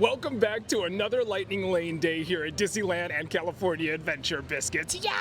Welcome back to another Lightning Lane day here at Disneyland and California Adventure, Biscuits. Yeah!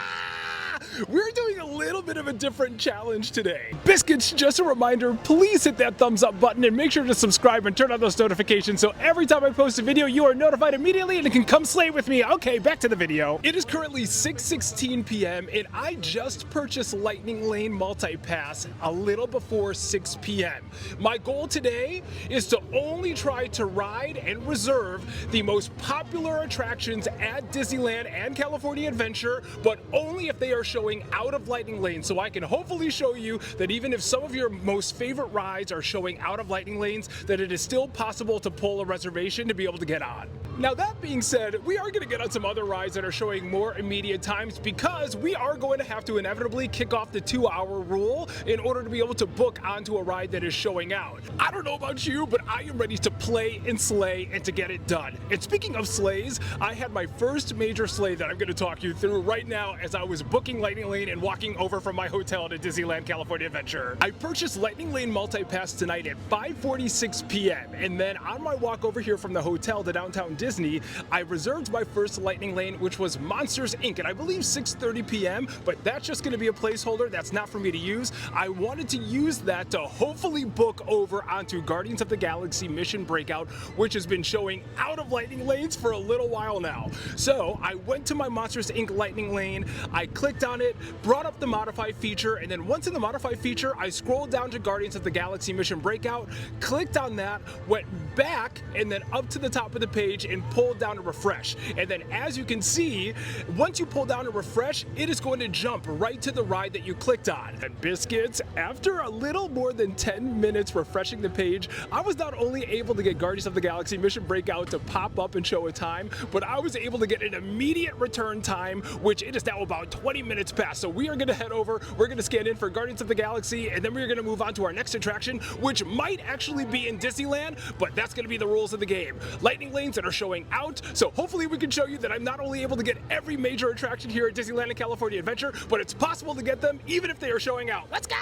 We're doing a little bit of a different challenge today. Biscuits, just a reminder, please hit that thumbs up button and make sure to subscribe and turn on those notifications so every time I post a video, you are notified immediately and can come slay with me. Okay, back to the video. It is currently 6:16 p.m. and I just purchased Lightning Lane Multi-Pass a little before 6 p.m. My goal today is to only try to ride and reserve the most popular attractions at Disneyland and California Adventure, but only if they are showing out of Lightning Lane, so I can hopefully show you that even if some of your most favorite rides are showing out of Lightning Lanes, that it is still possible to pull a reservation to be able to get on. Now that being said, we are going to get on some other rides that are showing more immediate times because we are going to have to inevitably kick off the 2-hour rule in order to be able to book onto a ride that is showing out. I don't know about you, but I am ready to play and slay and to get it done. And speaking of slays, I had my first major slay that I'm going to talk you through right now as I was booking Lightning Lane and walking over from my hotel to Disneyland California Adventure. I purchased Lightning Lane Multi-Pass tonight at 5:46 p.m. and then on my walk over here from the hotel to downtown Disney, I reserved my first Lightning Lane, which was Monsters Inc. at I believe 6:30 p.m., but that's just going to be a placeholder. That's not for me to use. I wanted to use that to hopefully book over onto Guardians of the Galaxy Mission Breakout, which has been showing out of Lightning Lanes for a little while now. So I went to my Monsters Inc. Lightning Lane, I clicked on it, brought up the modify feature, and then once in the modify feature, I scrolled down to Guardians of the Galaxy Mission Breakout, clicked on that, went back, and then up to the top of the page and pulled down to refresh. And then as you can see, once you pull down to refresh, it is going to jump right to the ride that you clicked on. And Biscuits, after a little more than 10 minutes refreshing the page, I was not only able to get Guardians of the Galaxy Mission Breakout to pop up and show a time, but I was able to get an immediate return time, which it is now about 20 minutes past. So we are going to head over, we're going to scan in for Guardians of the Galaxy, and then we're going to move on to our next attraction, which might actually be in Disneyland, but that's going to be the rules of the game. Lightning lanes that are showing out, so hopefully we can show you that I'm not only able to get every major attraction here at Disneyland and California Adventure, but it's possible to get them even if they are showing out. Let's go!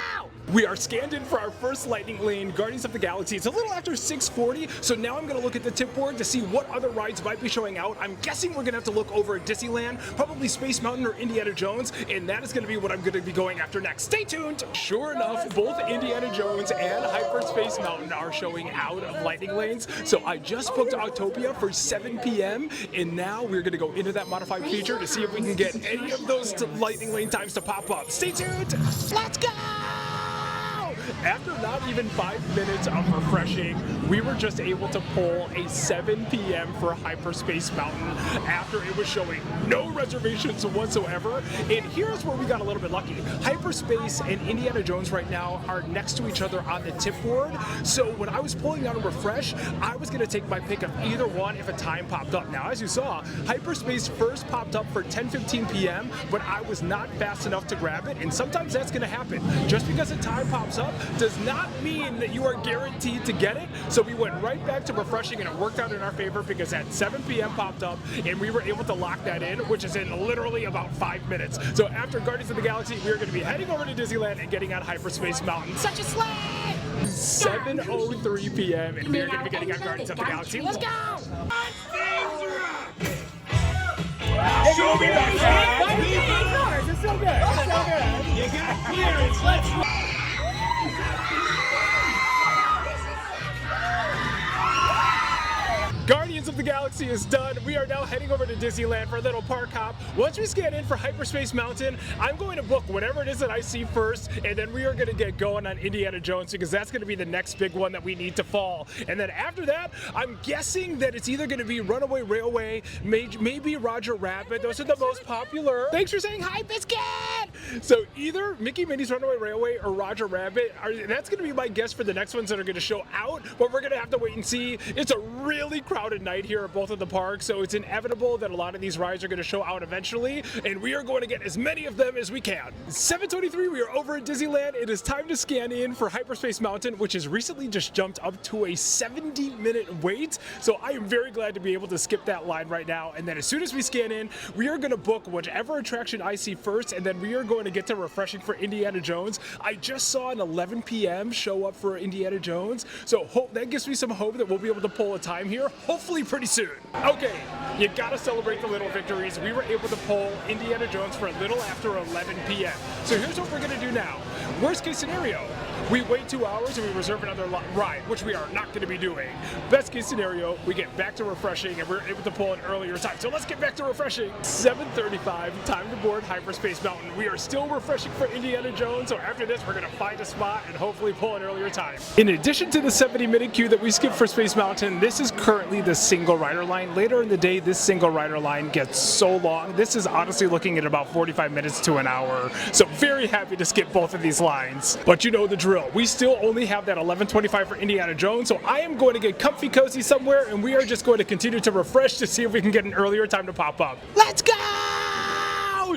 We are scanned in for our first Lightning Lane, Guardians of the Galaxy. It's a little after 6:40, so now I'm going to look at the tip board to see what other rides might be showing out. I'm guessing we're going to have to look over at Disneyland, probably Space Mountain or Indiana Jones, and that is going to be what I'm going to be going after next. Stay tuned! Sure enough, both Indiana Jones and Hyperspace Mountain are showing out of Lightning Lanes, so I just booked Autopia for 7 p.m., and now we're going to go into that modified feature to see if we can get any of those Lightning Lane times to pop up. Stay tuned! Let's go! After not even 5 minutes of refreshing, we were just able to pull a 7 p.m. for Hyperspace Mountain after it was showing no reservations whatsoever. And here's where we got a little bit lucky. Hyperspace and Indiana Jones right now are next to each other on the tip board. So when I was pulling down a refresh, I was going to take my pick of either one if a time popped up. Now, as you saw, Hyperspace first popped up for 10:15 p.m., but I was not fast enough to grab it. And sometimes that's going to happen. Just because a time pops up does not mean that you are guaranteed to get it. So we went right back to refreshing, and it worked out in our favor because that 7 p.m. popped up and we were able to lock that in, which is in literally about 5 minutes. So after Guardians of the Galaxy, we are going to be heading over to Disneyland and getting on Hyperspace Mountain. Such a slay! 7:03 p.m. and we are going to be getting on Guardians of the Galaxy. Let's go! Show me that! It's so good! It's so good! You got clearance! Let's roll! Guardians of the Galaxy is done. We are now heading over to Disneyland for a little park hop. Once we scan in for Hyperspace Mountain, I'm going to book whatever it is that I see first, and then we are going to get going on Indiana Jones because that's going to be the next big one that we need to fall. And then after that, I'm guessing that it's either going to be Runaway Railway, maybe Roger Rabbit. Those are the most popular. Thanks for saying hi, Biscuit! So either Mickey Minnie's Runaway Railway or Roger Rabbit, that's going to be my guess for the next ones that are going to show out, but we're going to have to wait and see. It's a really crowded night here at both of the parks, so it's inevitable that a lot of these rides are going to show out eventually, and we are going to get as many of them as we can. 7:23, we are over at Disneyland. It is time to scan in for Hyperspace Mountain, which has recently just jumped up to a 70-minute wait, so I am very glad to be able to skip that line right now. And then as soon as we scan in, we are going to book whichever attraction I see first, and then we are going going to get to refreshing for Indiana Jones. I just saw an 11 p.m. show up for Indiana Jones, so that gives me some hope that we'll be able to pull a time here, hopefully pretty soon. Okay, you gotta celebrate the little victories. We were able to pull Indiana Jones for a little after 11 p.m. So here's what we're gonna do now. Worst case scenario, we wait 2 hours and we reserve another ride, which we are not going to be doing. Best case scenario, we get back to refreshing and we're able to pull an earlier time. So let's get back to refreshing. 7:35, time to board Hyperspace Mountain. We are still refreshing for Indiana Jones, so after this we're going to find a spot and hopefully pull an earlier time. In addition to the 70-minute queue that we skipped for Space Mountain, this is currently the single rider line. Later in the day, this single rider line gets so long. This is honestly looking at about 45 minutes to an hour. So very happy to skip both of these lines. But you know the drill. We still only have that 11:25 for Indiana Jones, so I am going to get comfy cozy somewhere and we are just going to continue to refresh to see if we can get an earlier time to pop up. Let's go!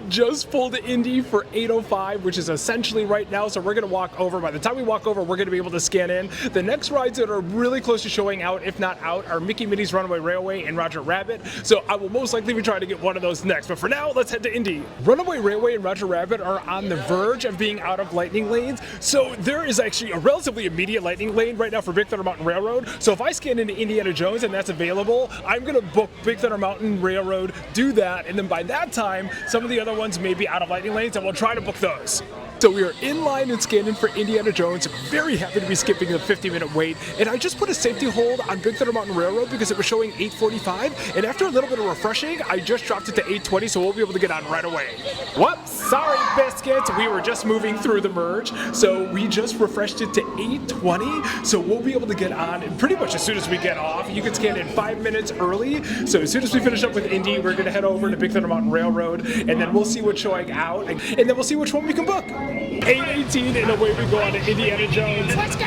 Just pulled Indy for 8:05, which is essentially right now, so we're going to walk over. By the time we walk over, we're going to be able to scan in. The next rides that are really close to showing out, if not out, are Mickey Minnie's Runaway Railway and Roger Rabbit, so I will most likely be trying to get one of those next. But for now, let's head to Indy. Runaway Railway and Roger Rabbit are on the verge of being out of lightning lanes, so there is actually a relatively immediate lightning lane right now for Big Thunder Mountain Railroad. So if I scan into Indiana Jones and that's available, I'm going to book Big Thunder Mountain Railroad, do that, and then by that time, some of the other ones may be out of lightning lanes and we'll try to book those. So we are in line and scanning for Indiana Jones. Very happy to be skipping the 50-minute wait. And I just put a safety hold on Big Thunder Mountain Railroad because it was showing 8:45. And after a little bit of refreshing, I just dropped it to 8:20, so we'll be able to get on right away. Whoops, sorry biscuits. We were just moving through the merge. So we just refreshed it to 8:20. So we'll be able to get on pretty much as soon as we get off. You can scan in 5 minutes early. So as soon as we finish up with Indy, we're going to head over to Big Thunder Mountain Railroad. And then we'll see what's showing out. And then we'll see which one we can book. 8:18 and away we go on to Indiana Jones. Let's go!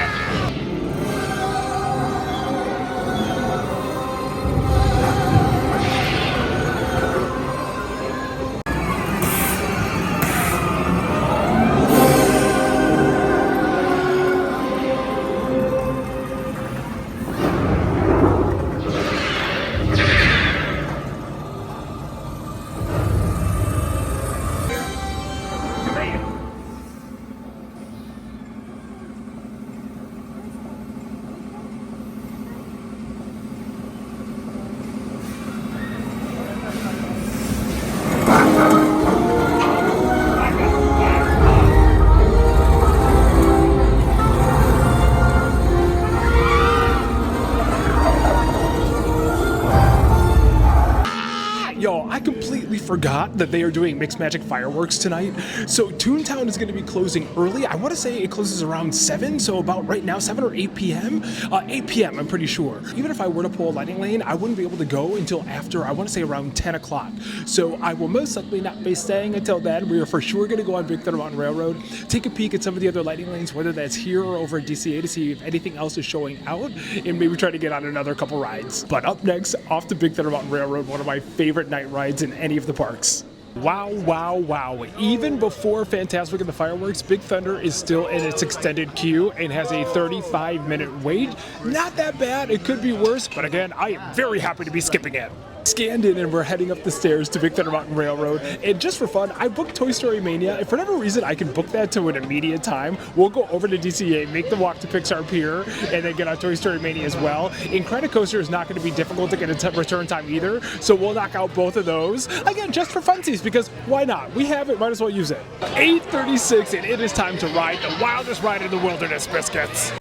I completely forgot that they are doing Mixed Magic fireworks tonight. So Toontown is going to be closing early. I want to say it closes around 7, so about right now 7 or 8 p.m. 8 p.m. I'm pretty sure. Even if I were to pull a lightning lane, I wouldn't be able to go until after, I want to say around 10 o'clock. So I will most likely not be staying until then. We are for sure going to go on Big Thunder Mountain Railroad, take a peek at some of the other lightning lanes, whether that's here or over at DCA, to see if anything else is showing out, and maybe try to get on another couple rides. But up next, off to Big Thunder Mountain Railroad, one of my favorite night rides in any of the parks. Wow, wow, wow. Even before Fantasmic and the fireworks, Big Thunder is still in its extended queue and has a 35-minute wait. Not that bad. It could be worse, but again, I am very happy to be skipping it. Scanned in and we're heading up the stairs to Big Thunder Mountain Railroad, and just for fun, I booked Toy Story Mania. If for whatever reason I can book that to an immediate time, we'll go over to DCA, make the walk to Pixar Pier, and then get on Toy Story Mania as well. Incredicoaster is not going to be difficult to get a return time either, so we'll knock out both of those. Again, just for funsies, because why not? We have it, might as well use it. 8:36, and it is time to ride the wildest ride in the wilderness, biscuits.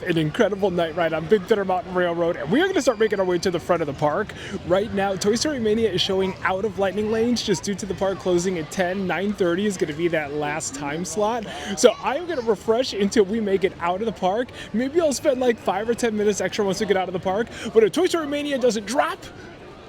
an incredible night ride on Big Thunder Mountain Railroad, and we are going to start making our way to the front of the park. Right now, Toy Story Mania is showing out of lightning lanes just due to the park closing at 10. 9:30 is going to be that last time slot. So I'm going to refresh until we make it out of the park. Maybe I'll spend like 5 or 10 minutes extra once we get out of the park. But if Toy Story Mania doesn't drop,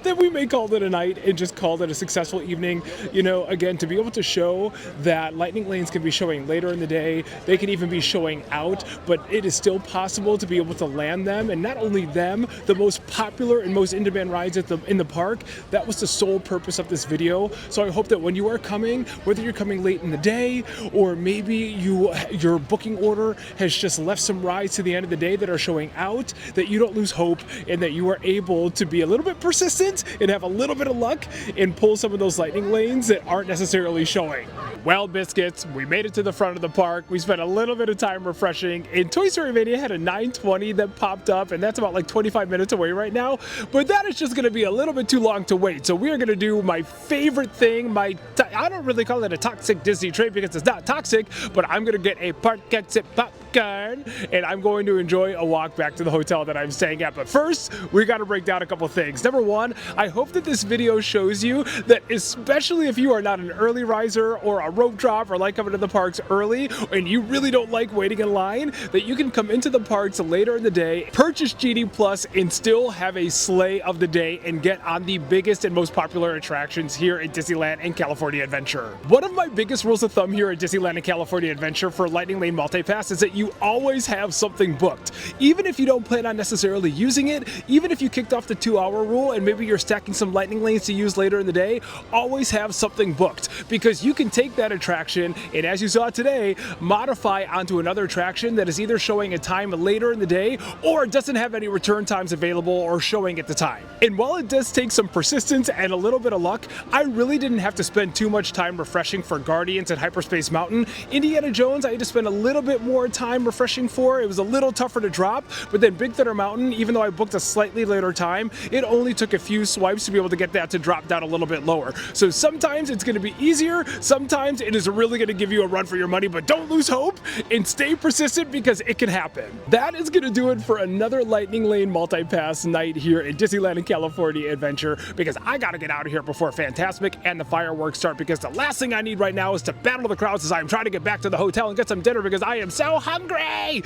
then we may call it a night and just call it a successful evening. You know, again, to be able to show that lightning lanes can be showing later in the day, they can even be showing out, but it is still possible to be able to land them. And not only them, the most popular and most in-demand rides in the park, that was the sole purpose of this video. So I hope that when you are coming, whether you're coming late in the day, or maybe your booking order has just left some rides to the end of the day that are showing out, that you don't lose hope and that you are able to be a little bit persistent and have a little bit of luck and pull some of those lightning lanes that aren't necessarily showing. Well, Biscuits, we made it to the front of the park. We spent a little bit of time refreshing, and Toy Story Mania had a 9:20 that popped up, and that's about like 25 minutes away right now, but that is just going to be a little bit too long to wait. So we are going to do my favorite thing, I don't really call it a toxic Disney trait because it's not toxic, but I'm going to get a park exit popcorn, and I'm going to enjoy a walk back to the hotel that I'm staying at. But first, we got to break down a couple things. Number one, I hope that this video shows you that, especially if you are not an early riser or a rope drop or like coming to the parks early and you really don't like waiting in line, that you can come into the parks later in the day, purchase GD Plus, and still have a sleigh of the day and get on the biggest and most popular attractions here at Disneyland and California Adventure. One of my biggest rules of thumb here at Disneyland and California Adventure for Lightning Lane Multipass is that you always have something booked. Even if you don't plan on necessarily using it, even if you kicked off the 2-hour rule and maybe you're stacking some lightning lanes to use later in the day, always have something booked, because you can take that attraction and, as you saw today, modify onto another attraction that is either showing a time later in the day or doesn't have any return times available or showing at the time. And while it does take some persistence and a little bit of luck, I really didn't have to spend too much time refreshing for Guardians at Hyperspace Mountain. Indiana Jones, I had to spend a little bit more time refreshing for. It was a little tougher to drop, but then Big Thunder Mountain, even though I booked a slightly later time, it only took a few swipes to be able to get that to drop down a little bit lower. So sometimes it's going to be easier, sometimes it is really going to give you a run for your money, but don't lose hope and stay persistent because it can happen. That is going to do it for another Lightning Lane Multipass night here at Disneyland and California Adventure, because I got to get out of here before Fantasmic and the fireworks start, because the last thing I need right now is to battle the crowds as I'm trying to get back to the hotel and get some dinner because I am so hungry.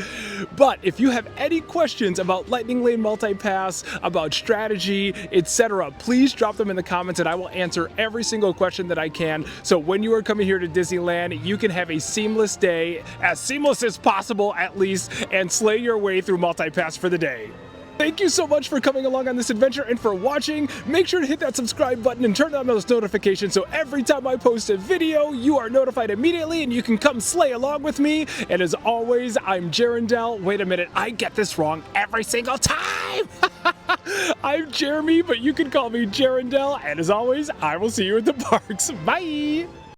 But if you have any questions about Lightning Lane Multipass, about strategy, etc., please drop them in the comments and I will answer every single question that I can. So when you are coming here to Disneyland, you can have a seamless day, as seamless as possible at least, and slay your way through Multipass for the day. Thank you so much for coming along on this adventure and for watching. Make sure to hit that subscribe button and turn on those notifications so every time I post a video, you are notified immediately and you can come slay along with me. And as always, I'm Jerendelle. Wait a minute, I get this wrong every single time. I'm Jeremy, but you can call me Jerendelle. And as always, I will see you at the parks. Bye.